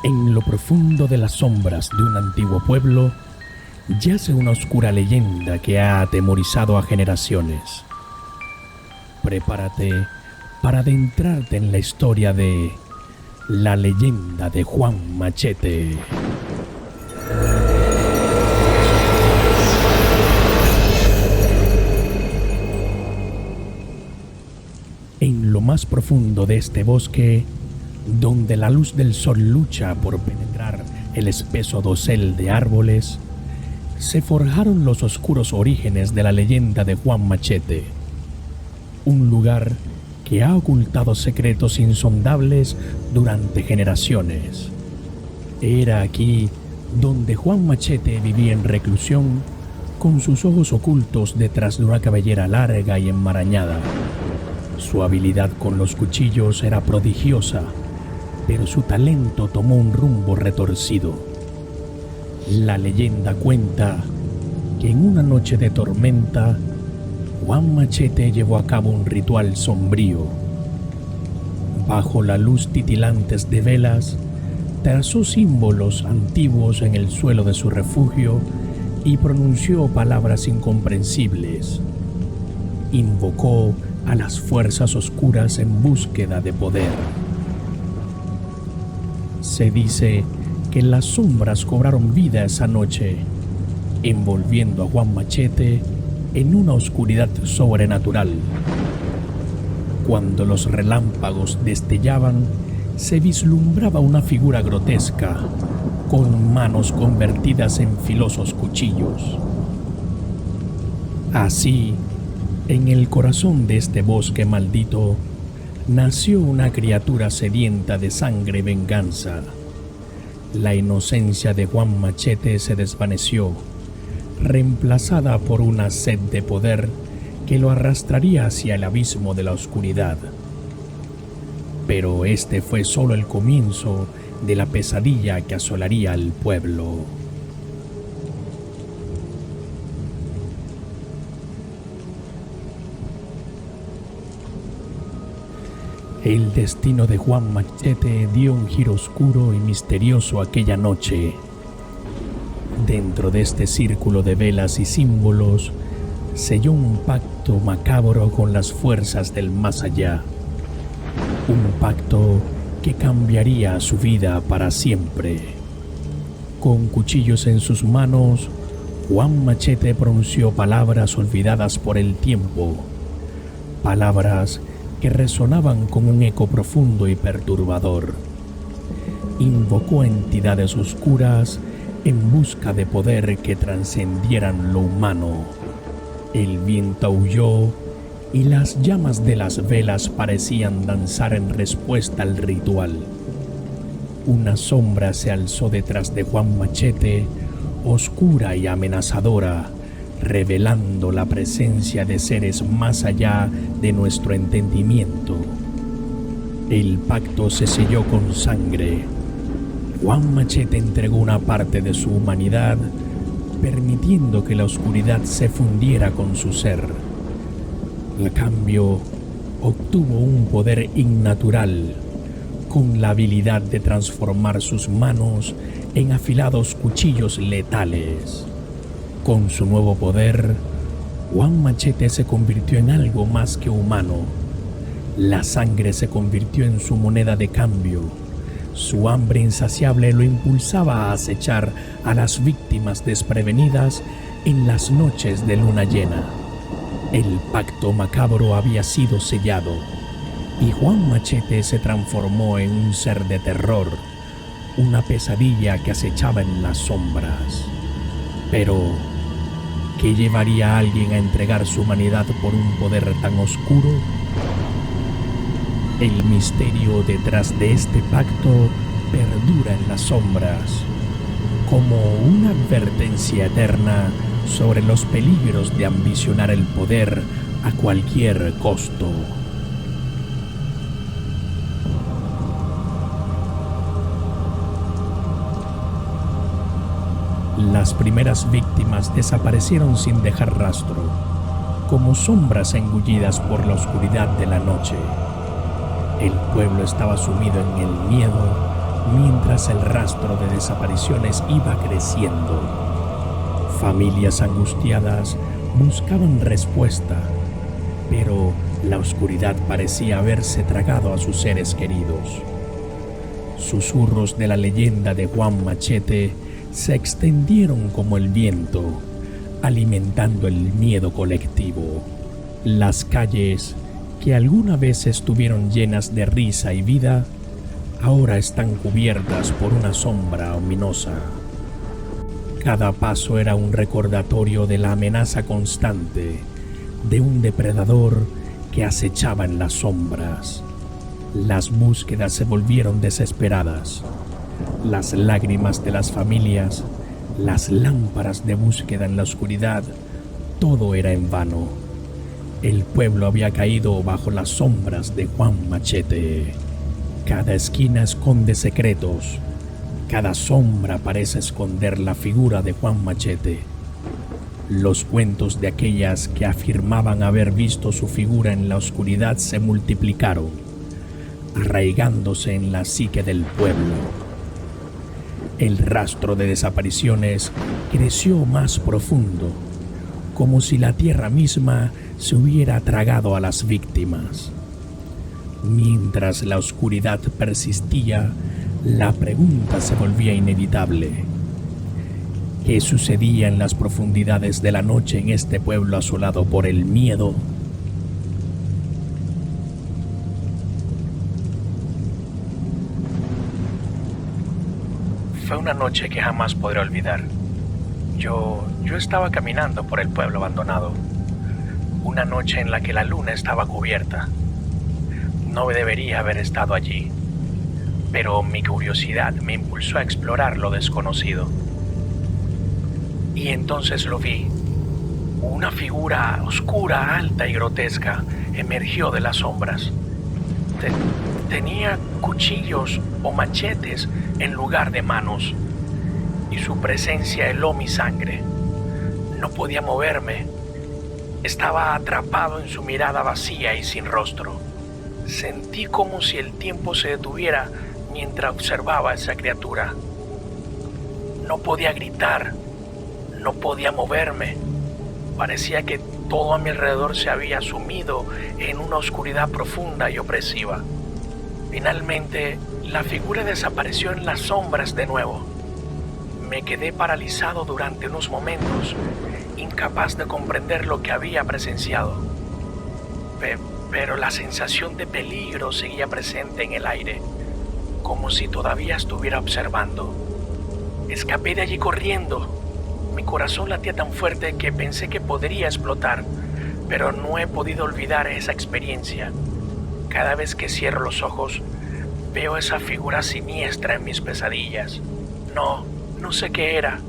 En lo profundo de las sombras de un antiguo pueblo yace una oscura leyenda que ha atemorizado a generaciones. Prepárate para adentrarte en la historia de la leyenda de Juan Machete. En lo más profundo de este bosque, donde la luz del sol lucha por penetrar el espeso dosel de árboles, se forjaron los oscuros orígenes de la leyenda de Juan Machete, un lugar que ha ocultado secretos insondables durante generaciones. Era aquí donde Juan Machete vivía en reclusión, con sus ojos ocultos detrás de una cabellera larga y enmarañada. Su habilidad con los cuchillos era prodigiosa, pero su talento tomó un rumbo retorcido. La leyenda cuenta que en una noche de tormenta, Juan Machete llevó a cabo un ritual sombrío. Bajo la luz titilantes de velas, trazó símbolos antiguos en el suelo de su refugio y pronunció palabras incomprensibles. Invocó a las fuerzas oscuras en búsqueda de poder. Se dice que las sombras cobraron vida esa noche, envolviendo a Juan Machete en una oscuridad sobrenatural. Cuando los relámpagos destellaban, se vislumbraba una figura grotesca, con manos convertidas en filosos cuchillos. Así, en el corazón de este bosque maldito, nació una criatura sedienta de sangre y venganza. La inocencia de Juan Machete se desvaneció, reemplazada por una sed de poder que lo arrastraría hacia el abismo de la oscuridad. Pero este fue solo el comienzo de la pesadilla que asolaría al pueblo. El destino de Juan Machete dio un giro oscuro y misterioso aquella noche. Dentro de este círculo de velas y símbolos, selló un pacto macabro con las fuerzas del más allá. Un pacto que cambiaría su vida para siempre. Con cuchillos en sus manos, Juan Machete pronunció palabras olvidadas por el tiempo. Palabras que resonaban con un eco profundo y perturbador. Invocó a entidades oscuras en busca de poder que trascendieran lo humano. El viento aulló y las llamas de las velas parecían danzar en respuesta al ritual. Una sombra se alzó detrás de Juan Machete, oscura y amenazadora, revelando la presencia de seres más allá de nuestro entendimiento. El pacto se selló con sangre. Juan Machete entregó una parte de su humanidad, permitiendo que la oscuridad se fundiera con su ser. A cambio, obtuvo un poder innatural, con la habilidad de transformar sus manos en afilados cuchillos letales. Con su nuevo poder, Juan Machete se convirtió en algo más que humano. La sangre se convirtió en su moneda de cambio. Su hambre insaciable lo impulsaba a acechar a las víctimas desprevenidas en las noches de luna llena. El pacto macabro había sido sellado y Juan Machete se transformó en un ser de terror, una pesadilla que acechaba en las sombras. Pero ¿qué llevaría a alguien a entregar su humanidad por un poder tan oscuro? El misterio detrás de este pacto perdura en las sombras, como una advertencia eterna sobre los peligros de ambicionar el poder a cualquier costo. Las primeras víctimas desaparecieron sin dejar rastro, como sombras engullidas por la oscuridad de la noche. El pueblo estaba sumido en el miedo, mientras el rastro de desapariciones iba creciendo. Familias angustiadas buscaban respuesta, pero la oscuridad parecía haberse tragado a sus seres queridos. Susurros de la leyenda de Juan Machete se extendieron como el viento, alimentando el miedo colectivo. Las calles, que alguna vez estuvieron llenas de risa y vida, ahora están cubiertas por una sombra ominosa. Cada paso era un recordatorio de la amenaza constante de un depredador que acechaba en las sombras. Las búsquedas se volvieron desesperadas. Las lágrimas de las familias, las lámparas de búsqueda en la oscuridad, todo era en vano. El pueblo había caído bajo las sombras de Juan Machete. Cada esquina esconde secretos. Cada sombra parece esconder la figura de Juan Machete. Los cuentos de aquellas que afirmaban haber visto su figura en la oscuridad se multiplicaron, arraigándose en la psique del pueblo. El rastro de desapariciones creció más profundo, como si la tierra misma se hubiera tragado a las víctimas. Mientras la oscuridad persistía, la pregunta se volvía inevitable. ¿Qué sucedía en las profundidades de la noche en este pueblo asolado por el miedo? Fue una noche que jamás podré olvidar. Yo estaba caminando por el pueblo abandonado. Una noche en la que la luna estaba cubierta. No debería haber estado allí, pero mi curiosidad me impulsó a explorar lo desconocido. Y entonces lo vi. Una figura oscura, alta y grotesca emergió de las sombras. Tenía cuchillos o machetes en lugar de manos, y su presencia heló mi sangre. No podía moverme. Estaba atrapado en su mirada vacía y sin rostro. Sentí como si el tiempo se detuviera mientras observaba a esa criatura. No podía gritar, no podía moverme. Parecía que todo a mi alrededor se había sumido en una oscuridad profunda y opresiva. Finalmente, la figura desapareció en las sombras de nuevo. Me quedé paralizado durante unos momentos, incapaz de comprender lo que había presenciado. Pero la sensación de peligro seguía presente en el aire, como si todavía estuviera observando. Escapé de allí corriendo. Mi corazón latía tan fuerte que pensé que podría explotar, pero no he podido olvidar esa experiencia. Cada vez que cierro los ojos, veo esa figura siniestra en mis pesadillas. No sé qué era,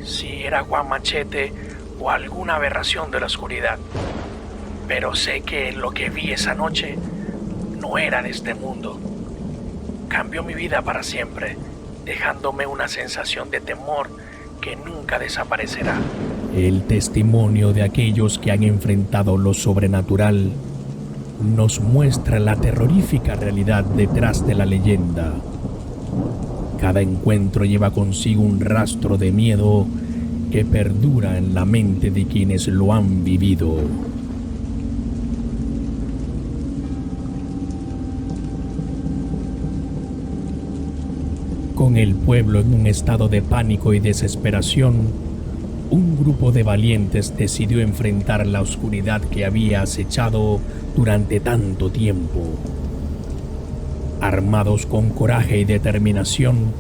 si era Juan Machete o alguna aberración de la oscuridad. Pero sé que lo que vi esa noche no era de este mundo. Cambió mi vida para siempre, dejándome una sensación de temor que nunca desaparecerá. El testimonio de aquellos que han enfrentado lo sobrenatural nos muestra la terrorífica realidad detrás de la leyenda. Cada encuentro lleva consigo un rastro de miedo que perdura en la mente de quienes lo han vivido. Con el pueblo en un estado de pánico y desesperación, un grupo de valientes decidió enfrentar la oscuridad que había acechado durante tanto tiempo. Armados con coraje y determinación,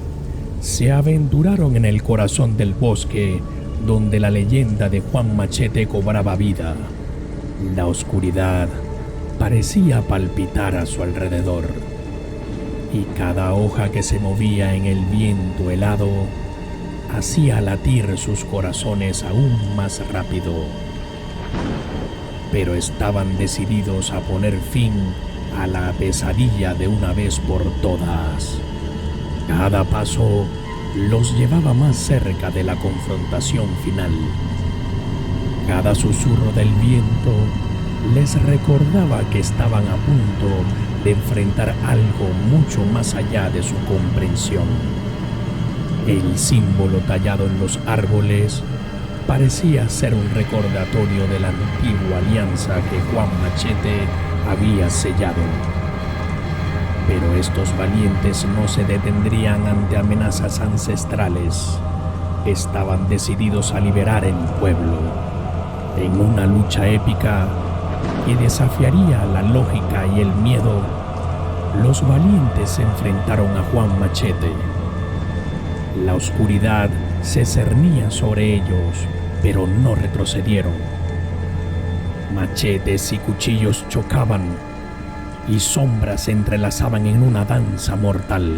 se aventuraron en el corazón del bosque donde la leyenda de Juan Machete cobraba vida. La oscuridad parecía palpitar a su alrededor, y cada hoja que se movía en el viento helado hacía latir sus corazones aún más rápido. Pero estaban decididos a poner fin a la pesadilla de una vez por todas. Cada paso los llevaba más cerca de la confrontación final. Cada susurro del viento les recordaba que estaban a punto de enfrentar algo mucho más allá de su comprensión. El símbolo tallado en los árboles parecía ser un recordatorio de la antigua alianza que Juan Machete había sellado. Pero estos valientes no se detendrían ante amenazas ancestrales. Estaban decididos a liberar el pueblo, en una lucha épica que desafiaría la lógica y el miedo. Los valientes se enfrentaron a Juan Machete. La oscuridad se cernía sobre ellos, pero no retrocedieron. Machetes y cuchillos chocaban y sombras se entrelazaban en una danza mortal.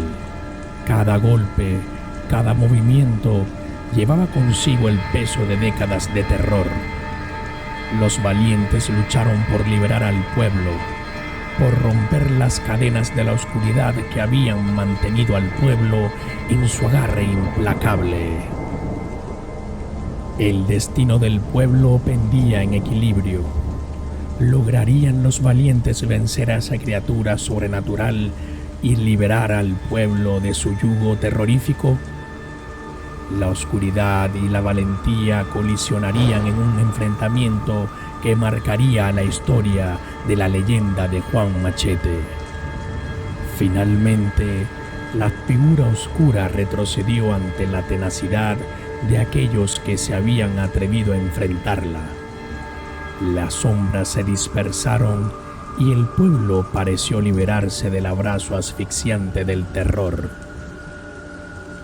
Cada golpe, cada movimiento llevaba consigo el peso de décadas de terror. Los valientes lucharon por liberar al pueblo, por romper las cadenas de la oscuridad que habían mantenido al pueblo en su agarre implacable. El destino del pueblo pendía en equilibrio. ¿Lograrían los valientes vencer a esa criatura sobrenatural y liberar al pueblo de su yugo terrorífico? La oscuridad y la valentía colisionarían en un enfrentamiento que marcaría la historia de la leyenda de Juan Machete. Finalmente, la figura oscura retrocedió ante la tenacidad de aquellos que se habían atrevido a enfrentarla. Las sombras se dispersaron y el pueblo pareció liberarse del abrazo asfixiante del terror.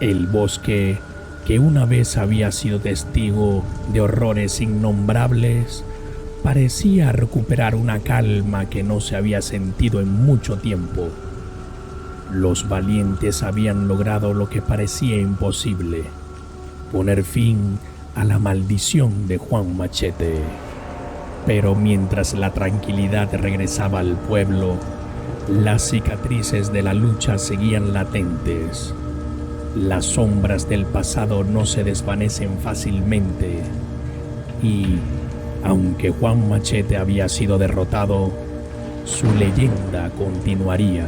El bosque, que una vez había sido testigo de horrores innombrables, parecía recuperar una calma que no se había sentido en mucho tiempo. Los valientes habían logrado lo que parecía imposible: poner fin a la maldición de Juan Machete. Pero mientras la tranquilidad regresaba al pueblo, las cicatrices de la lucha seguían latentes. Las sombras del pasado no se desvanecen fácilmente y, aunque Juan Machete había sido derrotado, su leyenda continuaría.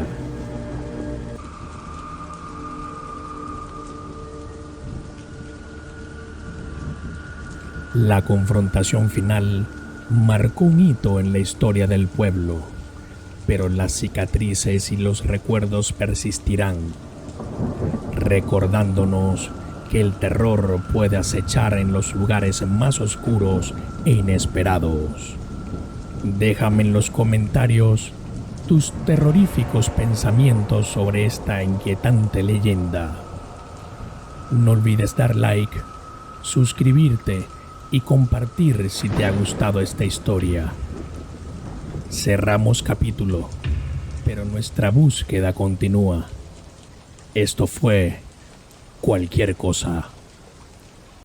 La confrontación final marcó un hito en la historia del pueblo, pero las cicatrices y los recuerdos persistirán, recordándonos que el terror puede acechar en los lugares más oscuros e inesperados. Déjame en los comentarios tus terroríficos pensamientos sobre esta inquietante leyenda. No olvides dar like, suscribirte y compartir si te ha gustado esta historia. Cerramos capítulo, pero nuestra búsqueda continúa. Esto fue Cualquier Cosa.